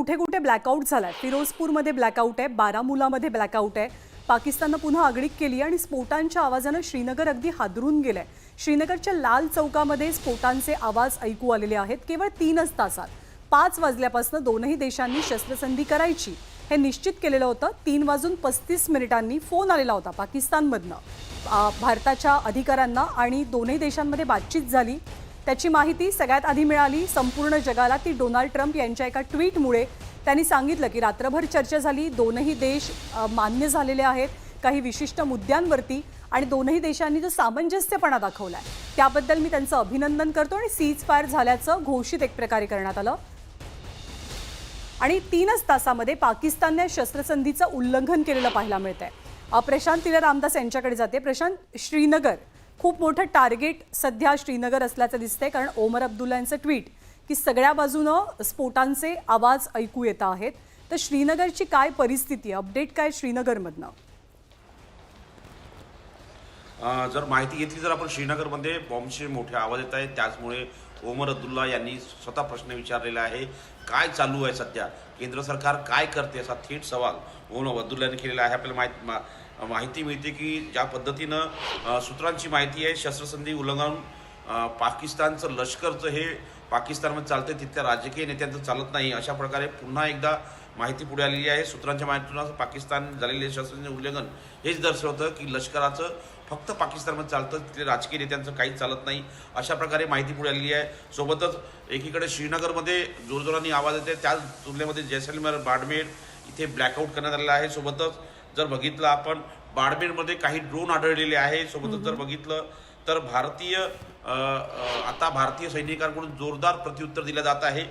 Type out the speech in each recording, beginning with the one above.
कुठे कुठे ब्लॅकआउट झालाय. फिरोजपूरमध्ये ब्लॅकआउट आहे, बारामुलामध्ये ब्लॅकआउट आहे. पाकिस्ताननं पुन्हा आगळीक केली आणि स्फोटांच्या आवाजानं श्रीनगर अगदी हादरून गेलंय. श्रीनगरच्या लाल चौकामध्ये स्फोटांचे आवाज ऐकू आलेले आहेत. केवळ 3च तासात 5 वाजल्यापासून दोनही देशांनी शस्त्रसंधी करायची हे निश्चित केलेलं होतं. 3:35 फोन आलेला होता पाकिस्तानमधनं भारताच्या अधिकाऱ्यांना आणि दोन्ही देशांमध्ये बातचीत झाली. त्याची माहिती सगळ्यात आधी मिळाली संपूर्ण जगाला. ती डोनाल्ड ट्रम्प यांच्या एका ट्विटमुळे. त्यांनी सांगितलं की रात्रभर चर्चा झाली, दोनही देश मान्य झालेले आहेत काही विशिष्ट मुद्द्यांवरती आणि दोनही देशांनी जो सामंजस्यपणा दाखवलाय त्याबद्दल मी त्यांचं अभिनंदन करतो. आणि सीज फायर झाल्याचं घोषित एक प्रकारे करण्यात आलं आणि 3च तासामध्ये पाकिस्तानने शस्त्रसंधीचं उल्लंघन केलेलं पाहायला मिळतंय. प्रशांत तिले रामदास यांच्याकडे जाते. प्रशांत, श्रीनगर खूप मोठं टार्गेट सध्या श्रीनगर असल्याचं दिसतंय, कारण ओमर अब्दुल्ला यांचं ट्विट की सगळ्या बाजूनं स्फोटांचे आवाज ऐकू येत आहेत. तर श्रीनगरची काय परिस्थिती, अपडेट काय श्रीनगरमधनं? जर माहिती घेतली जर आपण श्रीनगरमध्ये बॉम्बचे मोठे आवाज येत आहेत. त्याचमुळे ओमर अब्दुल्ला यांनी स्वतः प्रश्न विचारलेला आहे, काय चालू आहे सध्या, केंद्र सरकार काय करते, असा थेट सवाल ओमर अब्दुल्ला यांनी केलेला आहे. आपल्याला माहिती मिळते की ज्या पद्धतीनं सूत्रांची माहिती आहे, शस्त्रसंधी उल्लंघन पाकिस्तानचं लष्करचं हे पाकिस्तानमध्ये चालते, तिथल्या राजकीय नेत्यांचं चालत नाही, अशा प्रकारे पुन्हा एकदा माहिती पुढे आलेली आहे. सूत्रांच्या माहितीतून पाकिस्तान झालेले शस्त्रसंधी उल्लंघन हेच दर्शवतं की लष्कराचं फक्त पाकिस्तानमध्ये चालतं, तिथले राजकीय नेत्यांचं काहीच चालत नाही, अशा प्रकारे माहिती पुढे आलेली आहे. सोबतच एकीकडे श्रीनगरमध्ये जोरजोराने आवाज येते, त्याच तुलनेमध्ये जैसलमेर, बाडमेर इथे ब्लॅकआउट करण्यात आलेला आहे. सोबतच जर बघितलं आपण बाडमेरमध्ये काही ड्रोन आढळलेले आहे. सोबतच जर बघितलं तर आता भारतीय सैनिकांकडून जोरदार प्रत्युत्तर दिलं जात आहे.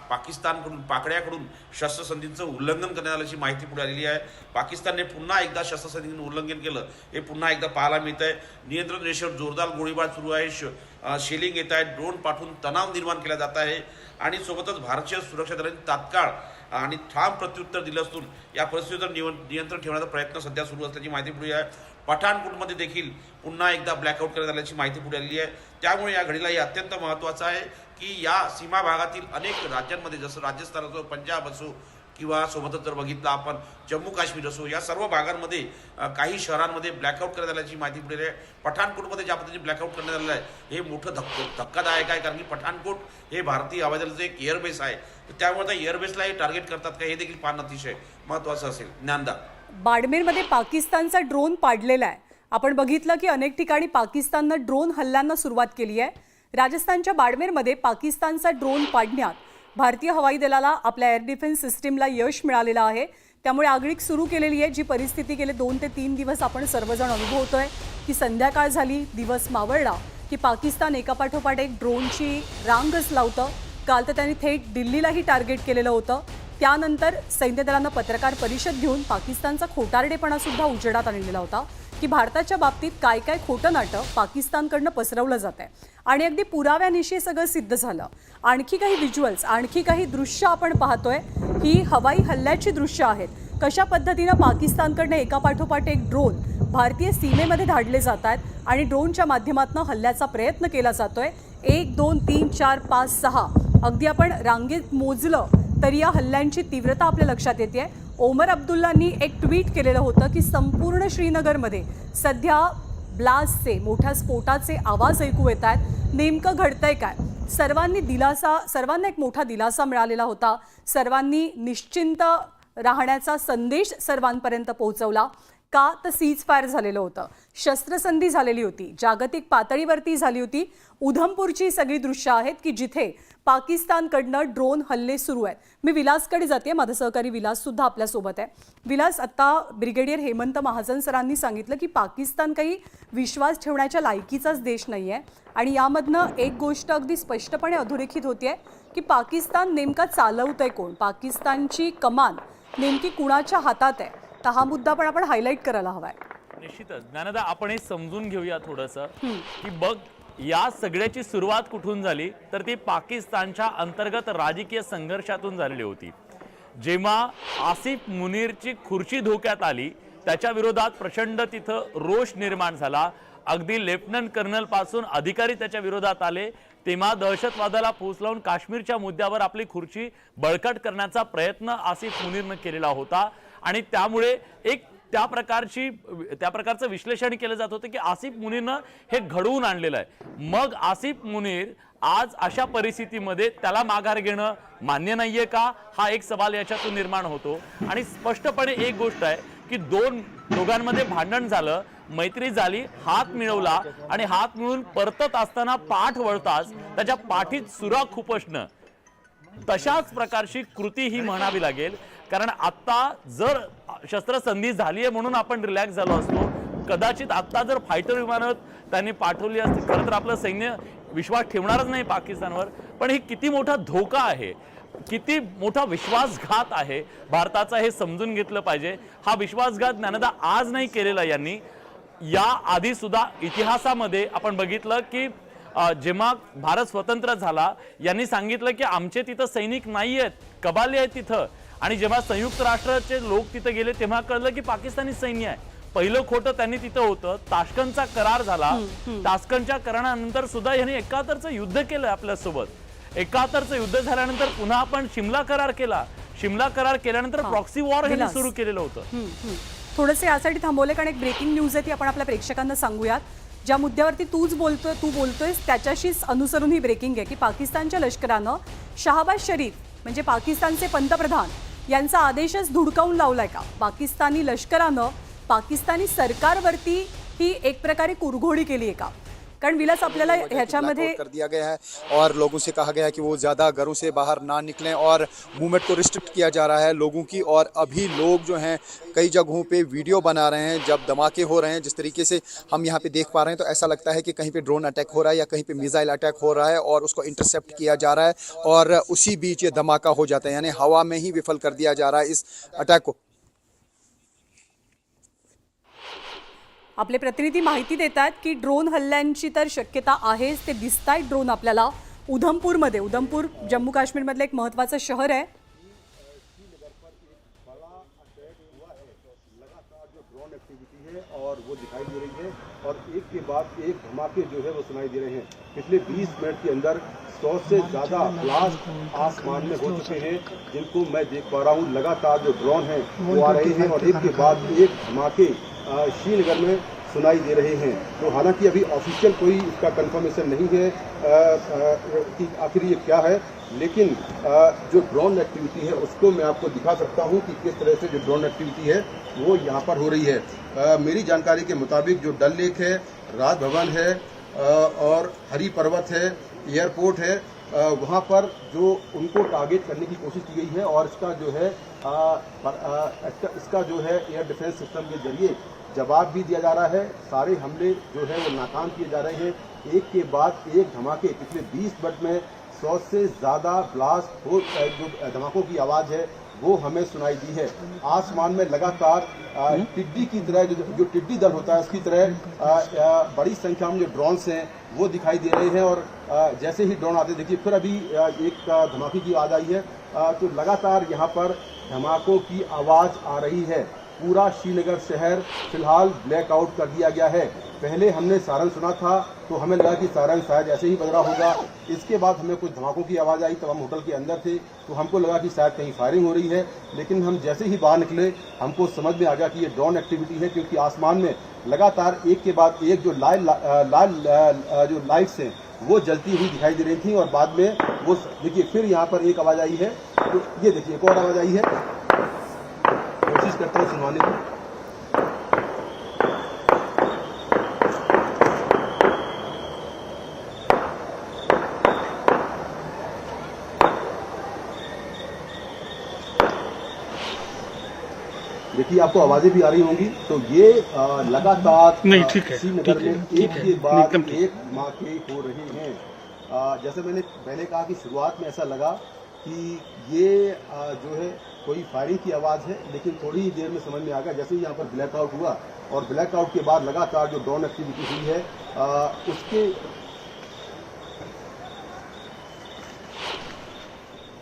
पाकिस्तानकडून पाकड्याकडून शस्त्रसंधीचं उल्लंघन करण्यात आल्याची माहिती पुढे आलेली आहे. पाकिस्तानने पुन्हा एकदा शस्त्रसंधीचं उल्लंघन केलं हे पुन्हा एकदा पाहायला मिळत आहे. नियंत्रण रेषेवर जोरदार गोळीबार सुरू आहे, शेलिंग येत आहे, ड्रोन पाठवून तणाव निर्माण केला जात आहे आणि सोबतच भारतीय सुरक्षा दलांनी तात्काळ आणि ठाम प्रत्युत्तर दिलं असून या परिस्थितीवर नियंत्रण ठेवण्याचा प्रयत्न सध्या सुरू असल्याची माहिती पुढे आहे. पठाणकोटमध्ये देखील पुन्हा एकदा ब्लॅकआउट करण्यात आल्याची माहिती पुढे आलेली आहे. त्यामुळे या घडीला हे अत्यंत महत्त्वाचं आहे की या सीमा भागातील अनेक राज्यांमध्ये, जसं राजस्थान असो, पंजाब असो किंवा सोबतच जर बघितलं आपण जम्मू काश्मीर असो, या सर्व भागांमध्ये काही शहरांमध्ये ब्लॅकआउट करण्यात आल्याची माहिती पुढे आहे. पठाणकोटमध्ये ज्या पद्धतीने ब्लॅकआउट करण्यात आलेलं आहे हे मोठं धक्कादायक आहे, कारण की पठाणकोट हे भारतीय हवाई दलाचं एक एअरबेस आहे. त्यामुळे त्या एअरबेसला हे टार्गेट करतात का हे देखील पाहणं अतिशय महत्त्वाचं असेल. ज्ञानदा, बाडमेरमध्ये पाकिस्तानचा ड्रोन पाडलेला आहे. आपण बघितलं की अनेक ठिकाणी पाकिस्ताननं ड्रोन हल्ल्यांना सुरुवात केली आहे. राजस्थानच्या बाडमेरमध्ये पाकिस्तानचा ड्रोन पाडण्यात भारतीय हवाई दलाला आपल्या एअर डिफेन्स सिस्टीमला यश मिळालेलं आहे. त्यामुळे आगळीक सुरू केलेली आहे. जी परिस्थिती गेले 2 ते 3 दिवस आपण सर्वजण अनुभवतोय की संध्याकाळ झाली, दिवस मावळला की पाकिस्तान एकापाठोपाठ एक ड्रोनची रांगच लावतं. काल तर त्यांनी थेट दिल्लीलाही टार्गेट केलेलं होतं. त्यानंतर सैन्य दलानं पत्रकार परिषद घेऊन पाकिस्तानचा खोटारडेपणा सुद्धा उजेडात आणलेला होता की भारताच्या बाबतीत काय काय खोटं नाटं पाकिस्तानकडनं पसरवलं जात आहे आणि अगदी पुराव्यानिशी सगळं सिद्ध झालं. आणखी काही व्हिज्युअल्स, आणखी काही दृश्य आपण पाहतोय. ही हवाई हल्ल्याची दृश्य आहेत. कशा पद्धतीनं पाकिस्तानकडनं एकापाठोपाठ एक ड्रोन भारतीय सीमेमध्ये धाडले जात आहेत आणि ड्रोनच्या माध्यमातून हल्ल्याचा प्रयत्न केला जातोय. 1, 2, 3, 4, 5, 6 अगदी आपण रांगेत मोजलं तरी या हल्ल्यांची तीव्रता आपल्या लक्षात येते. ओमर अब्दुल्लांनी एक ट्विट केलेलं होतं की संपूर्ण श्रीनगरमध्ये सध्या ब्लास्टचे, मोठ्या स्फोटाचे आवाज ऐकू येत आहेत. नेमकं घडतंय काय? सर्वांना एक मोठा दिलासा मिळालेला होता. सर्वांनी निश्चिंत राहण्याचा संदेश सर्वांपर्यंत पोहोचवला. का तर सीज फायर झालेलं होतं, शस्त्रसंधी झालेली होती, जागतिक पातळीवरती झाली होती. उधमपूरची सगळी दृश्य आहेत की जिथे पाकिस्तानकडनं ड्रोन हल्ले सुरू आहेत. मी विलासकडे जाते, माझा सहकारी विलास सुद्धा आपल्यासोबत आहे. विलास, आता ब्रिगेडियर हेमंत महाजन सरांनी सांगितलं की पाकिस्तान काही विश्वास ठेवण्याच्या लायकीचाच देश नाही आहे आणि यामधनं एक गोष्ट अगदी स्पष्टपणे अधोरेखित होते की पाकिस्तान नेमका चालवतंय कोण, पाकिस्तानची कमान नेमकी कुणाच्या हातात आहे. तर हा मुद्दा पण आपण हायलाईट करायला हवाय. निश्चितच ज्ञानदा, आपण हे समजून घेऊया थोडंसं की बघ या सगळ्याची सुरुवात कुठून झाली तर ती पाकिस्तानच्या अंतर्गत राजकीय संघर्षातून झालेली होती. जेव्हा आसिफ मुनीरची खुर्ची धोक्यात आली त्याच्या विरोधात प्रचंड तिथं रोष निर्माण झाला अगदी लेफ्टनंट कर्नल पासून अधिकारी त्याच्या विरोधात आले, तेव्हा दहशतवादाला फूस लावून काश्मीरच्या मुद्द्यावर आपली खुर्ची बळकट करण्याचा प्रयत्न आसिफ मुनीरनं केलेला होता आणि त्यामुळे एक त्या प्रकारचं विश्लेषण केलं जात होतं की आसिफ मुनीरनं हे घडवून आणलेलं आहे। मग आसिफ मुनीर आज अशा परिस्थितीमध्ये त्याला माघार घेणं मान्य नाहीये का, हा एक सवाल याच्यातून निर्माण होतो। आणि स्पष्टपणे एक गोष्ट आहे की दोघांमध्ये भांडण झालं, मैत्री झाली, हात मिळवला आणि हात मिळून परतत असताना पाठ वळताच त्याच्या पाठीत सुरा खुपसणं, तशाच प्रकारची कृती ही म्हणावी लागेल। कारण आता जर शस्त्रसंधी झाली आहे म्हणून आपण रिलॅक्स झालो असतो, कदाचित आता जर फायटर विमानं त्यांनी पाठवली असती, खरं तर आपलं सैन्य विश्वास ठेवणारच नाही पाकिस्तानवर, पण हे किती मोठा धोका आहे, किती मोठा विश्वासघात आहे भारताचा, हे समजून घेतलं पाहिजे। हा विश्वासघात ज्ञानदा आज नाही केलेला यांनी, या आधी सुद्धा इतिहासामध्ये आपण बघितलं की जेव्हा भारत स्वतंत्र झाला यांनी सांगितलं की आमचे तिथं सैनिक नाही आहेत, कबाली आहेत तिथं, आणि जेव्हा संयुक्त राष्ट्राचे लोक तिथं गेले तेव्हा कळलं की पाकिस्तानी सैन्य आहे। पहिलं खोटं त्यांनी तिथं होतं। ताश्कंतचा करार झाला, ताश्कंतच्या करारानंतर सुद्धा यांनी 71चं युद्ध केलं आपल्यासोबत। 71चं युद्ध झाल्यानंतर पुन्हा आपण शिमला करार केला, शिमला करार केल्यानंतर प्रॉक्सी वॉर यांनी सुरू केलेलं होतं। थोडंसं यासाठी थांबवले कारण एक ब्रेकिंग न्यूज आहे ती आपण आपल्या प्रेक्षकांना सांगूयात। ज्या मुद्द्यावरती तू बोलतोयस त्याच्याशीच अनुसरून ही ब्रेकिंग आहे की पाकिस्तानच्या लष्करानं शहाबाज शरीफ म्हणजे पाकिस्तानचे पंतप्रधान यांचा आदेशच धुडकावून लावलाय का? पाकिस्तानी लष्करानं पाकिस्तानी सरकारवरती ही एक प्रकारे कुरघोडी केली आहे का? कारण विलास आपल्याला ह्याच्यामध्ये कर दिया गया है और लोगों से कहा गया है कि वो ज़्यादा घरों से बाहर ना निकलें और मूवमेंट को रिस्ट्रिक्ट किया जा रहा है लोगों की। और अभी लोग जो हैं कई जगहों पे वीडियो बना रहे हैं, जब धमाके हो रहे हैं जिस तरीके से हम यहाँ पे देख पा रहे हैं, तो ऐसा लगता है कि कहीं पे ड्रोन अटैक हो रहा है या कहीं पे मिसाइल अटैक हो रहा है और उसको इंटरसेप्ट किया जा रहा है और उसी बीच ये धमाका हो जाता है, यानी हवा में ही विफल कर दिया जा रहा है इस अटैक को। आपले प्रतिनिधी माहिती देतात की ड्रोन हल्ल्यांची तर शक्यता आहेच, ते दिसतायत ड्रोन आपल्याला उधमपूरमध्ये। उधमपूर जम्मू काश्मीरमधलं एक महत्त्वाचं शहर आहे। ड्रोन एक्टिविटी है और वो दिखाई दे रही है और एक के बाद एक धमाके जो है वो सुनाई दे रहे हैं। पिछले 20 मिनट के अंदर 100 से ज़्यादा ब्लास्ट आसमान में हो चुके हैं, जिनको मैं देख पा रहा हूँ। लगातार जो ड्रोन हैं वो आ रहे हैं और एक के बाद एक धमाके श्रीनगर में सुनाई दे रहे हैं। तो हालांकि अभी ऑफिशियल कोई इसका कंफर्मेशन नहीं है कि आखिर ये क्या है, लेकिन जो ड्रोन एक्टिविटी है उसको मैं आपको दिखा सकता हूं कि किस तरह से जो ड्रोन एक्टिविटी है वो यहाँ पर हो रही है। मेरी जानकारी के मुताबिक जो डल लेक है, राजभवन है और हरी पर्वत है, एयरपोर्ट है, वहाँ पर जो उनको टारगेट करने की कोशिश की गई है और इसका जो है इसका जो है एयर डिफेंस सिस्टम के जरिए जवाब भी दिया जा रहा है। सारे हमले जो है वो नाकाम किए जा रहे हैं। एक के बाद एक धमाके पिछले 20 मिनट में 100 से ज़्यादा ब्लास्ट हो, जो धमाकों की आवाज़ है वो हमें सुनाई दी है। आसमान में लगातार टिड्डी की तरह जो टिड्डी दल होता है उसकी तरह बड़ी संख्या में जो ड्रोन्स हैं वो दिखाई दे रहे हैं और जैसे ही ड्रोन आते देखिए फिर अभी एक धमाके की आवाज़ आई है। तो लगातार यहाँ पर धमाकों की आवाज़ आ रही है। पूरा श्रीनगर शहर फिलहाल ब्लैकआउट कर दिया गया है। पहले हमने सायरन सुना था तो हमें लगा कि सायरन शायद ऐसे ही बज रहा होगा। इसके बाद हमें कुछ धमाकों की आवाज़ आई, तब हम होटल के अंदर थे तो हमको लगा कि शायद कहीं फायरिंग हो रही है, लेकिन हम जैसे ही बाहर निकले हमको समझ में आ गया कि ये ड्रोन एक्टिविटी है, क्योंकि आसमान में लगातार एक के बाद एक जो जो लाइट्स हैं वो जलती हुई दिखाई दे रही थी और बाद में वो देखिए फिर यहाँ पर एक आवाज़ आई है। तो ये देखिए एक और आवाज़ आई है, कोशिश करता हूँ सुनवाने की। देखिए आपको आवाजें भी आ रही होंगी। तो ये लगातार श्रीनगर में एक के बाद एक धमाके हो रहे हैं। जैसे मैंने पहले कहा कि शुरुआत में ऐसा लगा कि ये जो है कोई फायरिंग की आवाज़ है, लेकिन थोड़ी ही देर में समझ में आ गया जैसे ही यहाँ पर ब्लैकआउट हुआ और ब्लैकआउट के बाद लगातार जो ड्रोन एक्टिविटी हुई है उसके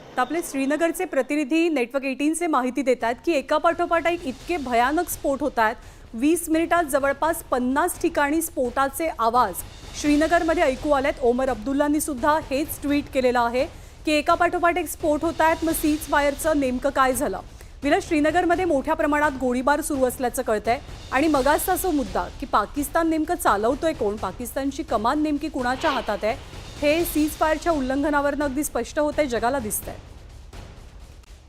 तर आपले श्रीनगरचे प्रतिनिधी नेटवर्क 18 से माहिती देतात की एका पाठोपाठ एक इतके भयानक स्फोट होत आहेत, 20 मिनिटात जवळपास 50 ठिकाणी स्फोटाचे आवाज श्रीनगरमध्ये ऐकू आलेत. ओमर अब्दुल्लांनी सुद्धा हेच ट्विट केलेलं आहे की एकापाठोपाठ एक स्फोट होत आहेत, मग सीज फायरचं नेमकं काय झालं. विलास, श्रीनगरमध्ये मोठ्या प्रमाणात गोळीबार सुरू असल्याचं कळतंय आणि मगाचा जो मुद्दा की पाकिस्तान नेमकं चालवतोय कोण, पाकिस्तानची कमान नेमकी कुणाच्या हातात आहे, हे सीज फायरच्या उल्लंघनावरनं अगदी स्पष्ट होतंय, जगाला दिसतंय.